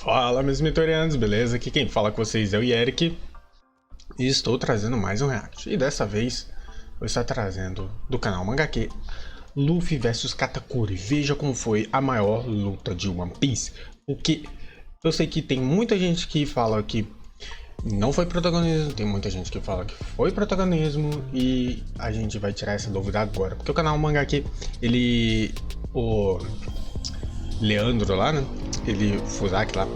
Fala, meus mentorianos, beleza? Aqui quem fala com vocês é o Eric e estou trazendo mais um react. E dessa vez eu estou trazendo do canal Mangaqê Luffy vs Katakuri. Veja como foi a maior luta de One Piece. Porque eu sei que tem muita gente que fala que não foi protagonismo, tem muita gente que fala que foi protagonismo e a gente vai tirar essa dúvida agora. Porque o canal Mangaqê, o Leandro lá, né? Fusaki lá,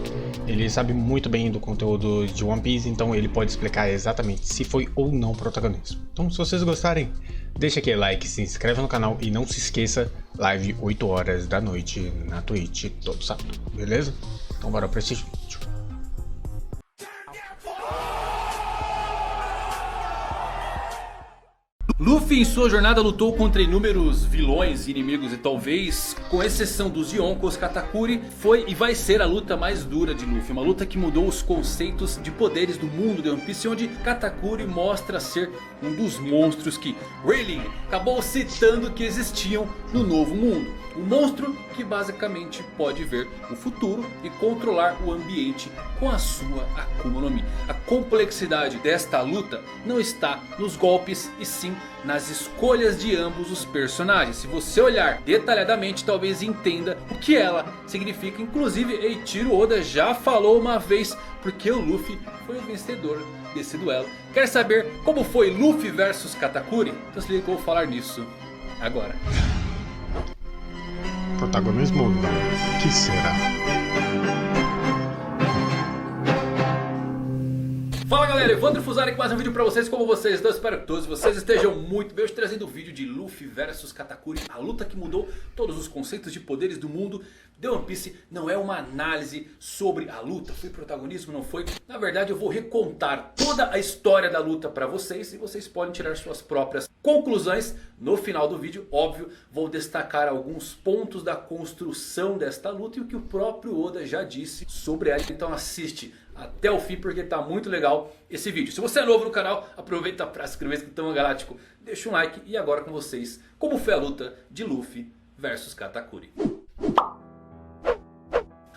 ele sabe muito bem do conteúdo de One Piece, então ele pode explicar exatamente se foi ou não protagonismo. Então, se vocês gostarem, deixa aquele like, se inscreve no canal e não se esqueça, live 8 horas da noite na Twitch todo sábado, beleza? Então bora pra esse vídeo. Luffy em sua jornada lutou contra inúmeros vilões e inimigos e talvez, com exceção dos Yonkos, Katakuri foi e vai ser a luta mais dura de Luffy. Uma luta que mudou os conceitos de poderes do mundo de One Piece, onde Katakuri mostra ser um dos monstros que Rayleigh acabou citando que existiam no novo mundo. Um monstro que basicamente pode ver o futuro e controlar o ambiente com a sua Akuma no Mi. A complexidade desta luta não está nos golpes e sim nas escolhas de ambos os personagens. Se você olhar detalhadamente, talvez entenda o que ela significa. Inclusive Eiichiro Oda já falou uma vez porque o Luffy foi o vencedor desse duelo. Quer saber como foi Luffy versus Katakuri? Então se liga que eu vou falar nisso agora. Protagonismo ou não? O que será? Fala galera, Evandro Fusari com mais um vídeo pra vocês. Como vocês estão? Espero que todos vocês estejam muito bem. Hoje trazendo o vídeo de Luffy vs Katakuri, a luta que mudou todos os conceitos de poderes do mundo. The One Piece não é uma análise sobre a luta, foi protagonismo, não foi? Na verdade eu vou recontar toda a história da luta pra vocês e vocês podem tirar suas próprias conclusões no final do vídeo. Óbvio, vou destacar alguns pontos da construção desta luta e o que o próprio Oda já disse sobre ela. Então assiste até o fim porque tá muito legal esse vídeo. Se você é novo no canal, aproveita para se inscrever, Esquitão Galáctico, deixa um like. E agora com vocês, como foi a luta de Luffy versus Katakuri.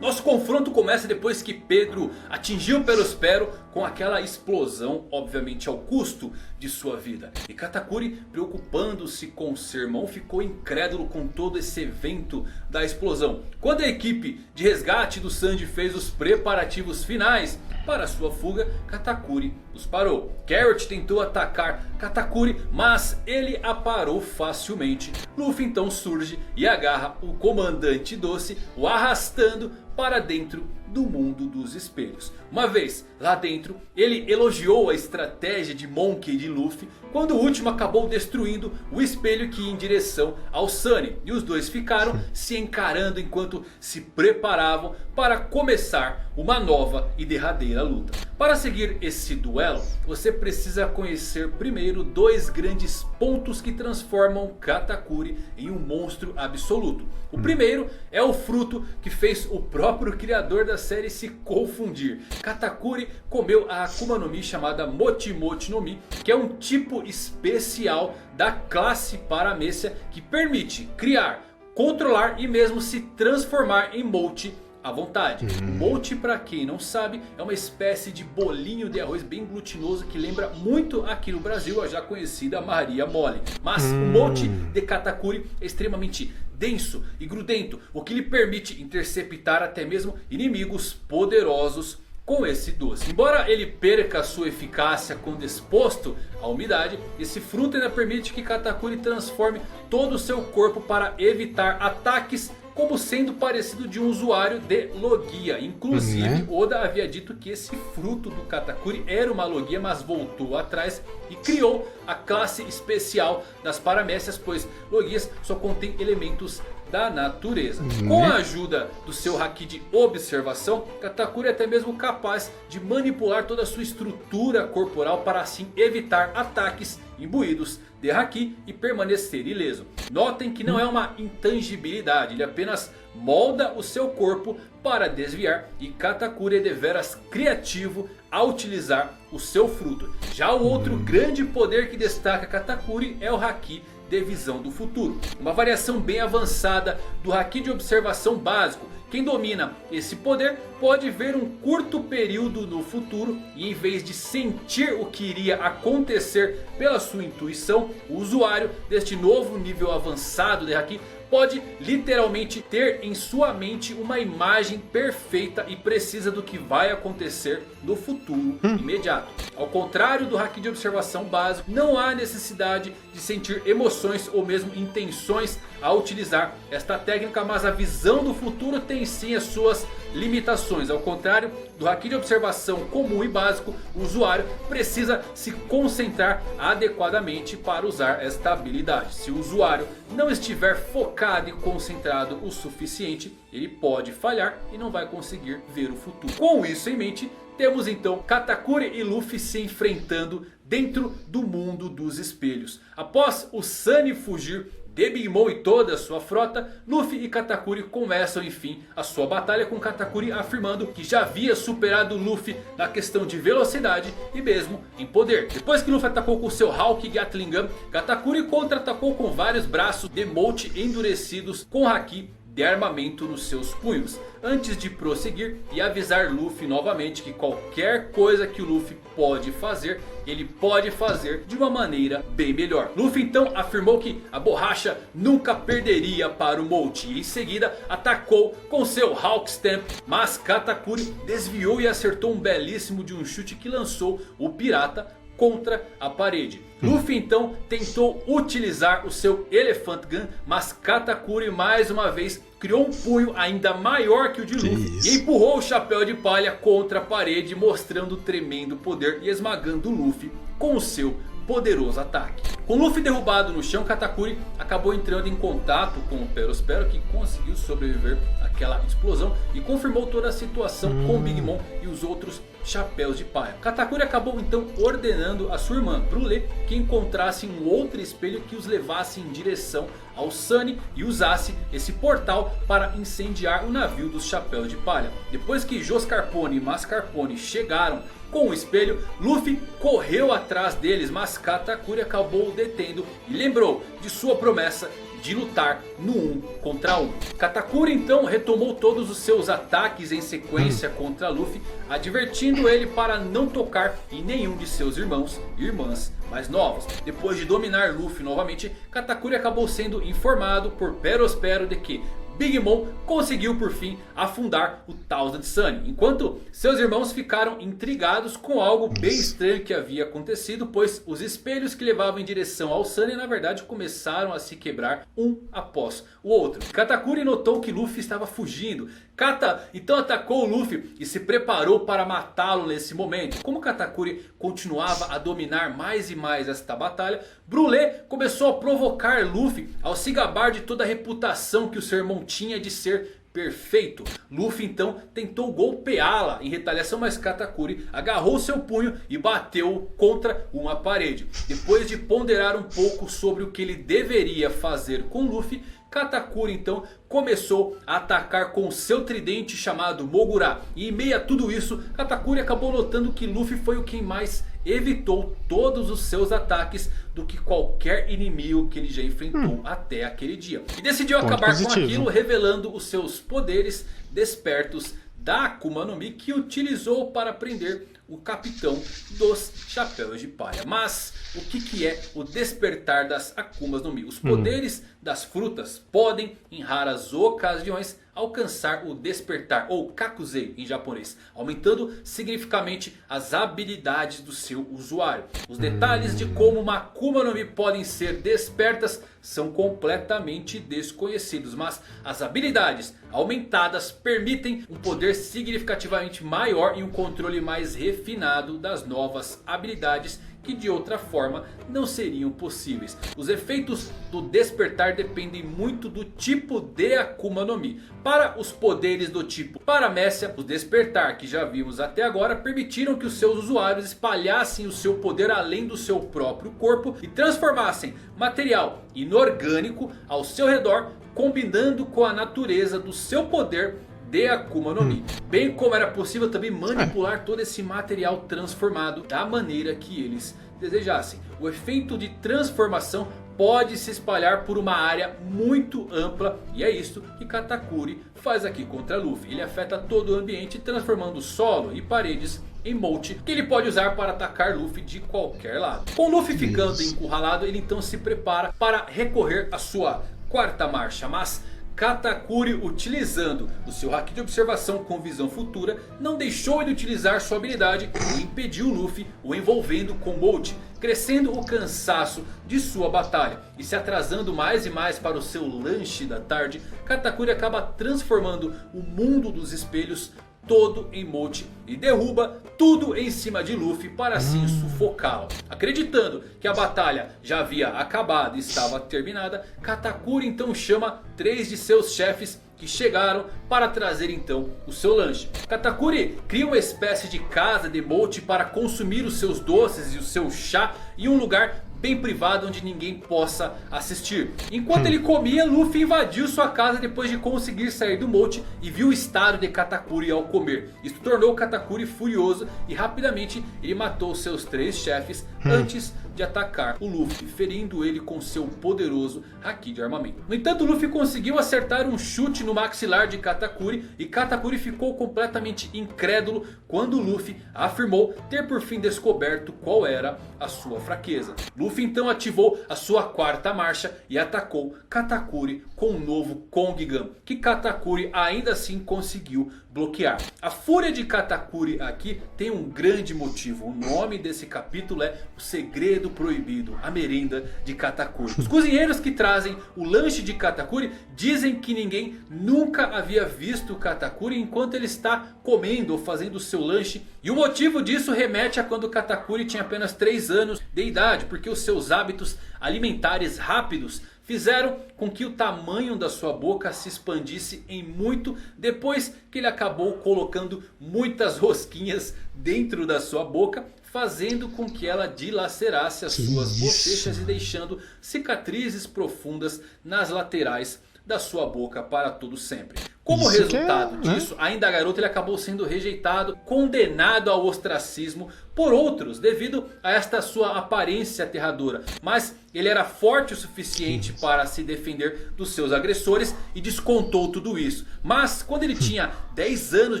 Nosso confronto começa depois que Pedro atingiu Perospero com aquela explosão, obviamente ao custo de sua vida. E Katakuri, preocupando-se com seu irmão, ficou incrédulo com todo esse evento da explosão. Quando a equipe de resgate do Sanji fez os preparativos finais para sua fuga, Katakuri os parou. Carrot tentou atacar Katakuri, mas ele a parou facilmente. Luffy então surge e agarra o comandante Doce, o arrastando para dentro do mundo dos espelhos. Uma vez lá dentro, ele elogiou a estratégia de Monkey e de Luffy, quando o último acabou destruindo o espelho que ia em direção ao Sunny. E os dois ficaram se encarando enquanto se preparavam para começar uma nova e derradeira luta. Para seguir esse duelo, você precisa conhecer primeiro dois grandes pontos que transformam Katakuri em um monstro absoluto. O primeiro é o fruto que fez o próprio criador da série se confundir. Katakuri comeu a Akuma no Mi chamada Mochi Mochi no Mi, que é um tipo especial da classe Paramecia que permite criar, controlar e mesmo se transformar em Mochi à vontade. O Mochi, pra quem não sabe, é uma espécie de bolinho de arroz bem glutinoso que lembra muito aqui no Brasil a já conhecida Maria Mole. Mas o Mochi de Katakuri é extremamente denso e grudento, o que lhe permite interceptar até mesmo inimigos poderosos com esse doce. Embora ele perca sua eficácia quando exposto à umidade, esse fruto ainda permite que Katakuri transforme todo o seu corpo para evitar ataques, como sendo parecido de um usuário de Logia. Inclusive Oda havia dito que esse fruto do Katakuri era uma Logia, mas voltou atrás e criou a classe especial das Paramecias, pois Logias só contém elementos da natureza. Com a ajuda do seu Haki de observação, Katakuri é até mesmo capaz de manipular toda a sua estrutura corporal para assim evitar ataques imbuídos de Haki e permanecer ileso. Notem que não é uma intangibilidade, ele apenas molda o seu corpo para desviar. E Katakuri é deveras criativo ao utilizar o seu fruto. Já o outro grande poder que destaca Katakuri é o Haki de visão do futuro. Uma variação bem avançada do Haki de observação básico Quem domina esse poder pode ver um curto período no futuro e em vez de sentir o que iria acontecer pela sua intuição, o usuário deste novo nível avançado de Haki pode literalmente ter em sua mente uma imagem perfeita e precisa do que vai acontecer no futuro imediato. Ao contrário do Haki de observação básico, não há necessidade de sentir emoções ou mesmo intenções ao utilizar esta técnica, mas a visão do futuro tem sim as suas limitações. Ao contrário do Haki de observação comum e básico, o usuário precisa se concentrar adequadamente para usar esta habilidade. Se o usuário não estiver focado e concentrado o suficiente, ele pode falhar e não vai conseguir ver o futuro. Com isso em mente, temos então Katakuri e Luffy se enfrentando dentro do mundo dos espelhos. Após o Sunny fugir de Big Mom e toda a sua frota, Luffy e Katakuri começam enfim a sua batalha, com Katakuri afirmando que já havia superado Luffy na questão de velocidade e mesmo em poder. Depois que Luffy atacou com seu Hawk Gatling Gun, Katakuri contra-atacou com vários braços de Molt endurecidos com Haki de armamento nos seus punhos, antes de prosseguir e avisar Luffy novamente que qualquer coisa que o Luffy pode fazer, ele pode fazer de uma maneira bem melhor. Luffy então afirmou que a borracha nunca perderia para o Molt e em seguida atacou com seu Hawk Stamp, mas Katakuri desviou e acertou um belíssimo de um chute que lançou o pirata contra a parede. Luffy então tentou utilizar o seu Elephant Gun, mas Katakuri mais uma vez criou um punho ainda maior que o de Luffy e empurrou o chapéu de palha contra a parede, mostrando tremendo poder e esmagando Luffy com o seu poderoso ataque. Com Luffy derrubado no chão, Katakuri acabou entrando em contato com o Perospero, que conseguiu sobreviver àquela explosão e confirmou toda a situação com o Big Mom e os outros chapéus de palha. Katakuri acabou então ordenando a sua irmã Brulé que encontrasse um outro espelho que os levasse em direção ao Sunny e usasse esse portal para incendiar o navio dos chapéus de palha. Depois que Joscarpone e Mascarpone chegaram com o espelho, Luffy correu atrás deles, mas Katakuri acabou detendo e lembrou de sua promessa de lutar no 1 contra 1. Katakuri então retomou todos os seus ataques em sequência contra Luffy, advertindo ele para não tocar em nenhum de seus irmãos e irmãs mais novos. Depois de dominar Luffy novamente, Katakuri acabou sendo informado por Perospero de que Big Mom conseguiu por fim afundar o Thousand Sunny, enquanto seus irmãos ficaram intrigados com algo bem estranho que havia acontecido, pois os espelhos que levavam em direção ao Sunny na verdade começaram a se quebrar um após o outro. Katakuri notou que Luffy estava fugindo. Kata então atacou o Luffy e se preparou para matá-lo nesse momento. Como Katakuri continuava a dominar mais e mais esta batalha, Brulé começou a provocar Luffy ao se gabar de toda a reputação que o seu irmão tinha de ser perfeito. Luffy então tentou golpeá-la em retaliação, mas Katakuri agarrou seu punho e bateu contra uma parede. Depois de ponderar um pouco sobre o que ele deveria fazer com Luffy, Katakuri então começou a atacar com seu tridente chamado Mogura. E em meio a tudo isso, Katakuri acabou notando que Luffy foi o quem mais evitou todos os seus ataques do que qualquer inimigo que ele já enfrentou até aquele dia. E decidiu acabar com aquilo, revelando os seus poderes despertos da Akuma no Mi, que utilizou para prender o capitão dos chapéus de palha. Mas o que é o despertar das Akumas no Mi? Os poderes das frutas podem, em raras ocasiões, alcançar o despertar, ou Kakuzei em japonês, aumentando significativamente as habilidades do seu usuário. Os detalhes de como uma Akuma no Mi podem ser despertas são completamente desconhecidos, mas as habilidades aumentadas permitem um poder significativamente maior e um controle mais refinado das novas habilidades que de outra forma não seriam possíveis. Os efeitos do despertar dependem muito do tipo de Akuma no Mi. Para os poderes do tipo Paramécia, o despertar que já vimos até agora permitiram que os seus usuários espalhassem o seu poder além do seu próprio corpo e transformassem material inorgânico ao seu redor, combinando com a natureza do seu poder de Akuma no Mi. Bem como era possível também manipular todo esse material transformado da maneira que eles desejassem. O efeito de transformação pode se espalhar por uma área muito ampla. E é isso que Katakuri faz aqui contra Luffy. Ele afeta todo o ambiente, transformando solo e paredes em Mote, que ele pode usar para atacar Luffy de qualquer lado. Com Luffy ficando encurralado, ele então se prepara para recorrer à sua quarta marcha. Mas Katakuri, utilizando o seu haki de observação com visão futura, não deixou ele utilizar sua habilidade e impediu Luffy, o envolvendo com Mote, crescendo o cansaço de sua batalha. E se atrasando mais e mais para o seu lanche da tarde, Katakuri acaba transformando o mundo dos espelhos todo em Mote e derruba tudo em cima de Luffy para assim sufocá-lo. Acreditando que a batalha já havia acabado e estava terminada, Katakuri então chama 3 de seus chefes que chegaram para trazer então o seu lanche. Katakuri cria uma espécie de casa de Mote para consumir os seus doces e o seu chá em um lugar bem privado onde ninguém possa assistir. Enquanto ele comia, Luffy invadiu sua casa depois de conseguir sair do Mote e viu o estado de Katakuri ao comer. Isso tornou Katakuri furioso e rapidamente ele matou seus 3 chefes antes de atacar o Luffy, ferindo ele com seu poderoso haki de armamento. No entanto, Luffy conseguiu acertar um chute no maxilar de Katakuri e Katakuri ficou completamente incrédulo quando Luffy afirmou ter por fim descoberto qual era a sua fraqueza. Luffy então ativou a sua quarta marcha e atacou Katakuri com um novo Kongigan, que Katakuri ainda assim conseguiu bloquear. A fúria de Katakuri aqui tem um grande motivo. O nome desse capítulo é O Segredo Proibido, a merenda de Katakuri. Os cozinheiros que trazem o lanche de Katakuri dizem que ninguém nunca havia visto Katakuri enquanto ele está comendo ou fazendo o seu lanche. E o motivo disso remete a quando Katakuri tinha apenas 3 anos de idade, porque os seus hábitos alimentares rápidos fizeram com que o tamanho da sua boca se expandisse em muito depois que ele acabou colocando muitas rosquinhas dentro da sua boca, fazendo com que ela dilacerasse as suas bochechas e deixando cicatrizes profundas nas laterais da sua boca para todo sempre. Como resultado disso, ainda garoto, ele acabou sendo rejeitado, condenado ao ostracismo por outros devido a esta sua aparência aterradora. Mas ele era forte o suficiente para se defender dos seus agressores e descontou tudo isso. Mas quando ele tinha 10 anos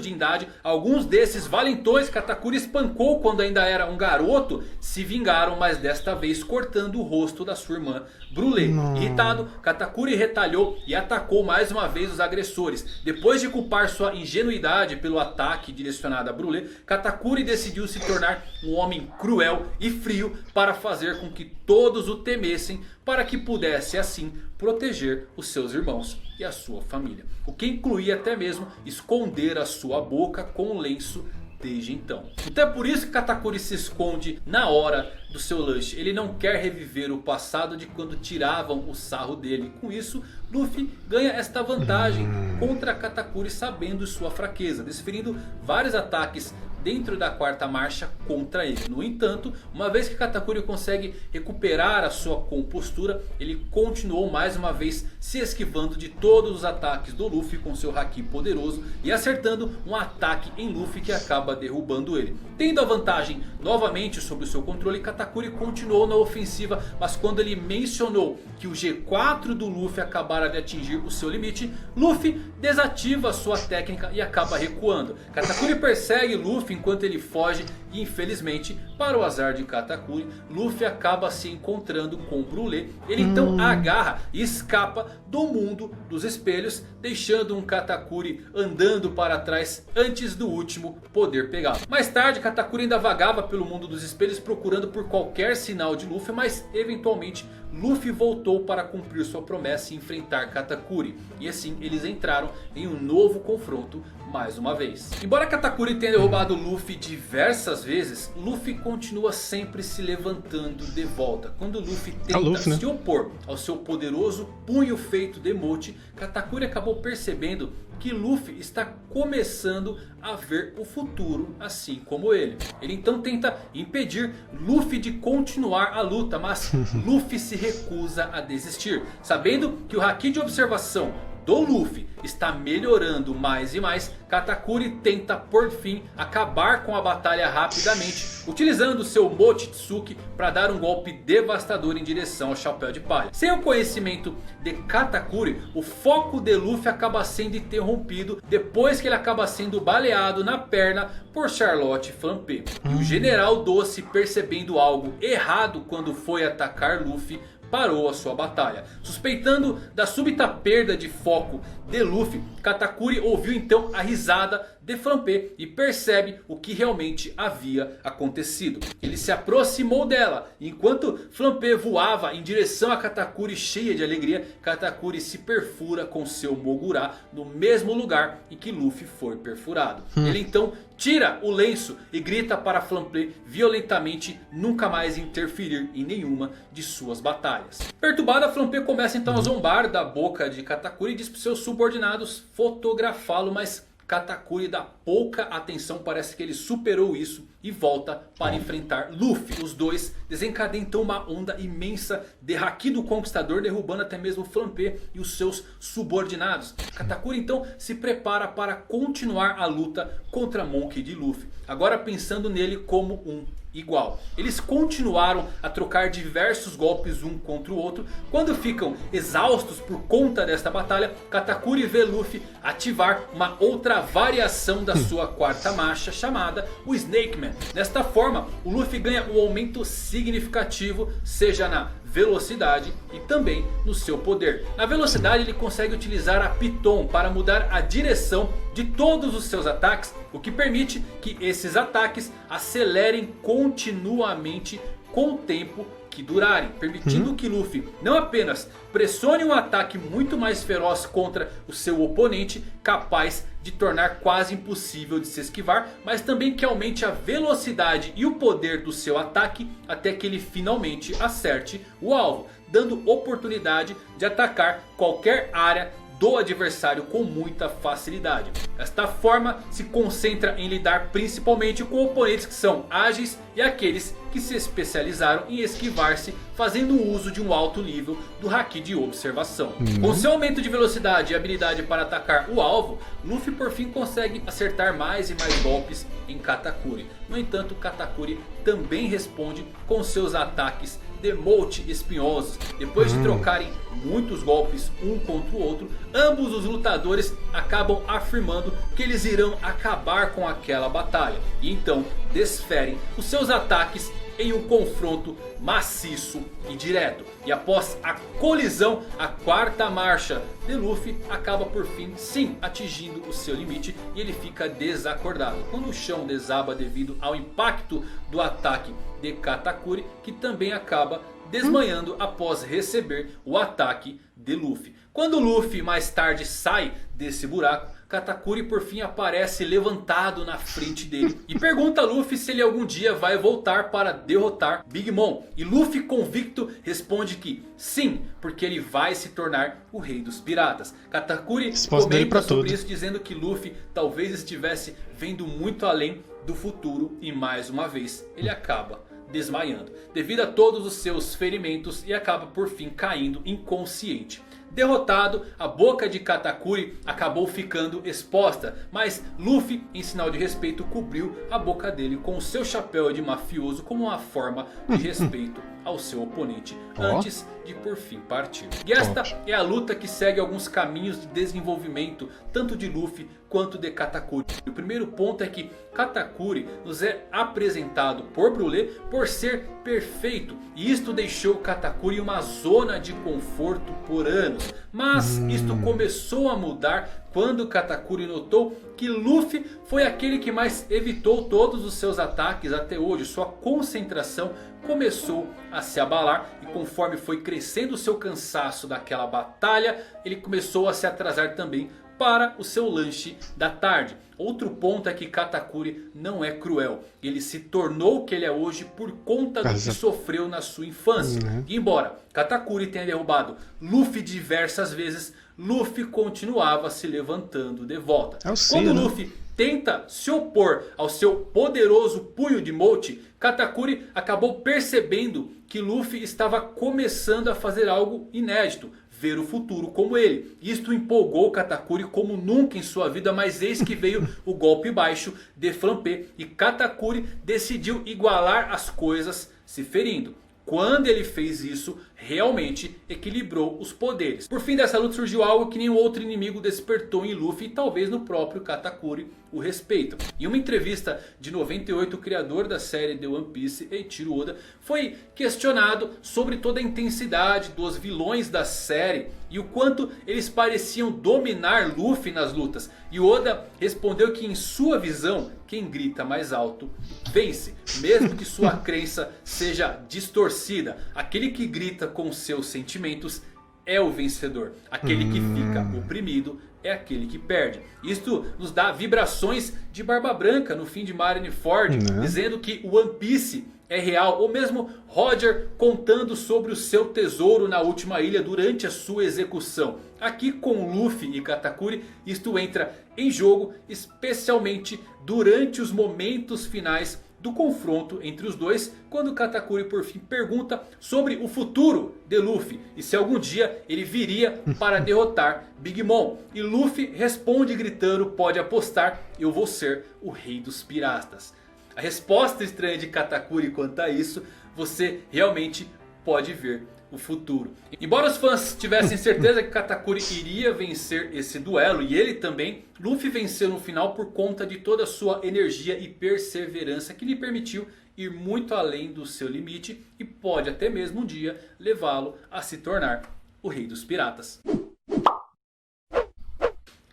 de idade, alguns desses valentões que Katakuri espancou quando ainda era um garoto se vingaram, mas desta vez cortando o rosto da sua irmã Brulé. Irritado, Katakuri retalhou e atacou mais uma vez os agressores. Depois de culpar sua ingenuidade pelo ataque direcionado a Brulé, Katakuri decidiu se tornar um homem cruel e frio para fazer com que todos o temessem, para que pudesse assim proteger os seus irmãos e a sua família. O que incluía até mesmo esconder a sua boca com um lenço desde então. Então é por isso que Katakuri se esconde na hora do seu lanche. Ele não quer reviver o passado de quando tiravam o sarro dele. Com isso, Luffy ganha esta vantagem contra Katakuri, sabendo sua fraqueza, desferindo vários ataques dentro da quarta marcha contra ele. No entanto, uma vez que Katakuri consegue recuperar a sua compostura, ele continuou mais uma vez se esquivando de todos os ataques do Luffy com seu haki poderoso e acertando um ataque em Luffy que acaba derrubando ele. Tendo a vantagem novamente sobre o seu controle, Katakuri continuou na ofensiva, mas quando ele mencionou que o G4 do Luffy acabara de atingir o seu limite, Luffy desativa a sua técnica e acaba recuando. Katakuri persegue Luffy enquanto ele foge e infelizmente, para o azar de Katakuri, Luffy acaba se encontrando com Brulé. Ele então agarra e escapa do mundo dos espelhos, deixando um Katakuri andando para trás antes do último poder pegá-lo. Mais tarde, Katakuri ainda vagava pelo mundo dos espelhos procurando por qualquer sinal de Luffy, mas eventualmente Luffy voltou para cumprir sua promessa e enfrentar Katakuri. E assim eles entraram em um novo confronto mais uma vez. Embora Katakuri tenha derrubado Luffy diversas vezes, Luffy continua sempre se levantando de volta. Quando Luffy tenta se opor ao seu poderoso punho feito de Mote, Katakuri acabou percebendo que Luffy está começando a ver o futuro assim como ele. Ele então tenta impedir Luffy de continuar a luta, mas Luffy se recusa a desistir. Sabendo que o haki de observação do Luffy está melhorando mais e mais, Katakuri tenta por fim acabar com a batalha rapidamente, utilizando seu Mochitsuki para dar um golpe devastador em direção ao Chapéu de Palha. Sem o conhecimento de Katakuri, o foco de Luffy acaba sendo interrompido depois que ele acaba sendo baleado na perna por Charlotte Flampé. E o General Doce, percebendo algo errado quando foi atacar Luffy, parou a sua batalha. Suspeitando da súbita perda de foco de Luffy, Katakuri ouviu então a risada de Flampé e percebe o que realmente havia acontecido. Ele se aproximou dela. Enquanto Flampé voava em direção a Katakuri cheia de alegria, Katakuri se perfura com seu Mogura no mesmo lugar em que Luffy foi perfurado. Ele então tira o lenço e grita para Flampé violentamente nunca mais interferir em nenhuma de suas batalhas. Perturbada, Flampé começa então a zombar da boca de Katakuri e diz para os seus subordinados fotografá-lo, mas Katakuri dá pouca atenção, parece que ele superou isso e volta para enfrentar Luffy. Os dois desencadeiam então uma onda imensa de Haki do Conquistador, derrubando até mesmo Flampé e os seus subordinados. Katakuri então se prepara para continuar a luta contra Monkey D. Luffy, agora pensando nele como um igual. Eles continuaram a trocar diversos golpes um contra o outro. Quando ficam exaustos por conta desta batalha, Katakuri vê Luffy ativar uma outra variação da sua quarta marcha, chamada o Snake Man. Desta forma, o Luffy ganha um aumento significativo, seja na velocidade e também no seu poder. Na velocidade ele consegue utilizar a Piton para mudar a direção de todos os seus ataques, o que permite que esses ataques acelerem continuamente com o tempo que durarem, permitindo que Luffy não apenas pressione um ataque muito mais feroz contra o seu oponente, capaz de tornar quase impossível de se esquivar, mas também que aumente a velocidade e o poder do seu ataque até que ele finalmente acerte o alvo, dando oportunidade de atacar qualquer área do adversário com muita facilidade. Desta forma se concentra em lidar principalmente com oponentes que são ágeis e aqueles que se especializaram em esquivar-se, fazendo uso de um alto nível do Haki de observação. Com seu aumento de velocidade e habilidade para atacar o alvo, Luffy por fim consegue acertar mais e mais golpes em Katakuri. No entanto, Katakuri também responde com seus ataques de Mote espinhosos. Depois de trocarem muitos golpes um contra o outro, ambos os lutadores acabam afirmando que eles irão acabar com aquela batalha. E então desferem os seus ataques em um confronto maciço e direto. E após a colisão, a quarta marcha de Luffy acaba por fim sim atingindo o seu limite e ele fica desacordado. Quando o chão desaba devido ao impacto do ataque de Katakuri, que também acaba desmanhando após receber o ataque de Luffy. Quando Luffy mais tarde sai desse buraco, Katakuri por fim aparece levantado na frente dele e pergunta a Luffy se ele algum dia vai voltar para derrotar Big Mom. E Luffy, convicto, responde que sim, porque ele vai se tornar o rei dos piratas. Katakuri comenta sobre isso, dizendo que Luffy talvez estivesse vendo muito além do futuro e mais uma vez ele acaba desmaiando devido a todos os seus ferimentos e acaba por fim caindo inconsciente. Derrotado, a boca de Katakuri acabou ficando exposta, mas Luffy, em sinal de respeito, cobriu a boca dele com o seu chapéu de mafioso como uma forma de respeito ao seu oponente antes de por fim partir. E esta é a luta que segue alguns caminhos de desenvolvimento tanto de Luffy quanto de Katakuri. O primeiro ponto é que Katakuri nos é apresentado por Brulé por ser perfeito, e isto deixou Katakuri em uma zona de conforto por anos. Mas isto começou a mudar quando Katakuri notou que Luffy foi aquele que mais evitou todos os seus ataques até hoje. Sua concentração começou a se abalar e conforme foi crescendo o seu cansaço daquela batalha, ele começou a se atrasar também para o seu lanche da tarde. Outro ponto é que Katakuri não é cruel. Ele se tornou o que ele é hoje por conta do que sofreu na sua infância. E embora Katakuri tenha derrubado Luffy diversas vezes, Luffy continuava se levantando de volta. Quando Luffy tenta se opor ao seu poderoso punho de Mote, Katakuri acabou percebendo que Luffy estava começando a fazer algo inédito. ver o futuro como ele. Isto empolgou Katakuri como nunca em sua vida, mas eis que veio o golpe baixo de Flampe e Katakuri decidiu igualar as coisas se ferindo. Quando ele fez isso, realmente equilibrou os poderes. Por fim dessa luta surgiu algo que nenhum outro inimigo despertou em Luffy e talvez no próprio Katakuri o respeito. Em uma entrevista de 98, o criador da série The One Piece, Eiichiro Oda, foi questionado sobre toda a intensidade dos vilões da série e o quanto eles pareciam dominar Luffy nas lutas. E Oda respondeu que em sua visão, quem grita mais alto vence, mesmo que sua crença seja distorcida. Aquele que grita com seus sentimentos é o vencedor. Aquele que fica oprimido é aquele que perde. Isto nos dá vibrações de Barba Branca no fim de Marineford, dizendo que o One Piece é real. Ou mesmo Roger contando sobre o seu tesouro na última ilha durante a sua execução. Aqui com Luffy e Katakuri isto entra em jogo, especialmente durante os momentos finais do confronto entre os dois, quando Katakuri por fim pergunta sobre o futuro de Luffy e se algum dia ele viria para derrotar Big Mom. E Luffy responde gritando: pode apostar, eu vou ser o rei dos piratas. A resposta estranha de Katakuri quanto a isso, você realmente pode ver o futuro. Embora os fãs tivessem certeza que Katakuri iria vencer esse duelo, e ele também, Luffy venceu no final por conta de toda a sua energia e perseverança que lhe permitiu ir muito além do seu limite e pode até mesmo um dia levá-lo a se tornar o rei dos piratas.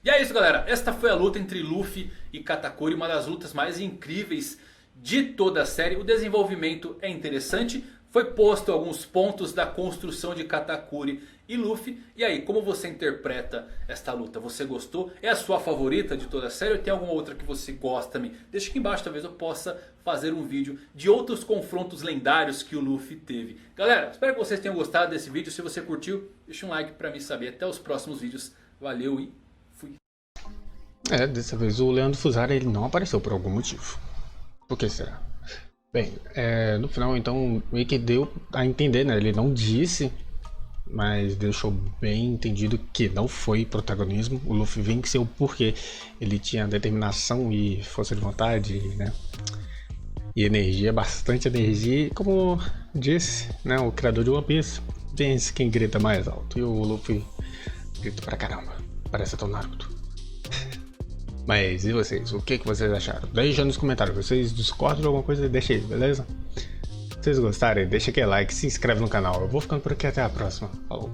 E é isso, galera, esta foi a luta entre Luffy e Katakuri, uma das lutas mais incríveis de toda a série. O desenvolvimento é interessante. Foi posto alguns pontos da construção de Katakuri e Luffy. E aí, como você interpreta esta luta? Você gostou? É a sua favorita de toda a série? Ou tem alguma outra que você gosta também? Deixa aqui embaixo, talvez eu possa fazer um vídeo de outros confrontos lendários que o Luffy teve. Galera, espero que vocês tenham gostado desse vídeo. Se você curtiu, deixa um like pra mim saber. Até os próximos vídeos. Valeu e fui. Dessa vez o Leandro Fusari ele não apareceu por algum motivo. Por que será? Bem, no final então meio que deu a entender, né? Ele não disse, mas deixou bem entendido que não foi protagonismo. O Luffy venceu porque ele tinha determinação e força de vontade, né? E energia, bastante energia. E como disse, né, o criador de One Piece, vence quem grita mais alto. E o Luffy grita pra caramba, parece até um Naruto. Mas e vocês? O que vocês acharam? Deixa nos comentários. Vocês discordam de alguma coisa? Deixa aí, beleza? Se vocês gostarem, deixa aquele like, se inscreve no canal. Eu vou ficando por aqui, até a próxima. Falou!